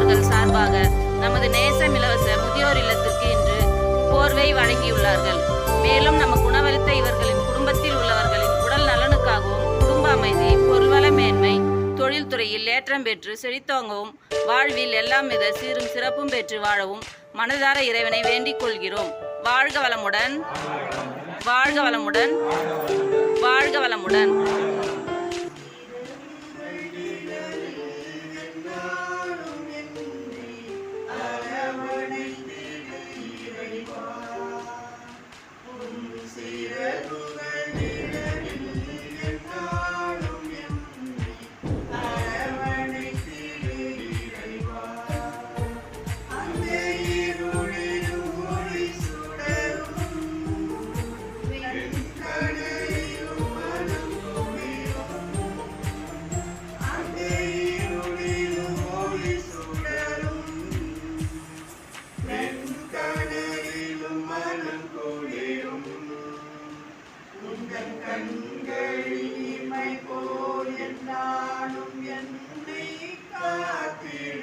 அவர்கள் சார்பாக நமது நேசம் இலவச முதியோர் இல்லத்திற்கு இன்று போர்வை வழங்கியுள்ளார்கள். மேலும் நமக்கு உணவளித்த இவர்களின் குடும்பத்தில் உள்ளவர்களின் உடல் நலனுக்காகவும் குடும்ப அமைதி, பொருள்வள மேன்மை, தொழில்துறையில் ஏற்றம் பெற்று செழித்தோங்கவும் வாழ்வில் எல்லாம் வித சீரும் சிறப்பும் பெற்று வாழவும் மனதார இறைவனை வேண்டிக் கொள்கிறோம். வாழ்க வளமுடன், வாழ்க வளமுடன், வாழ்க வளமுடன். கண்களில் இமை போல் என்றாலும் என்னை காத்திடும்.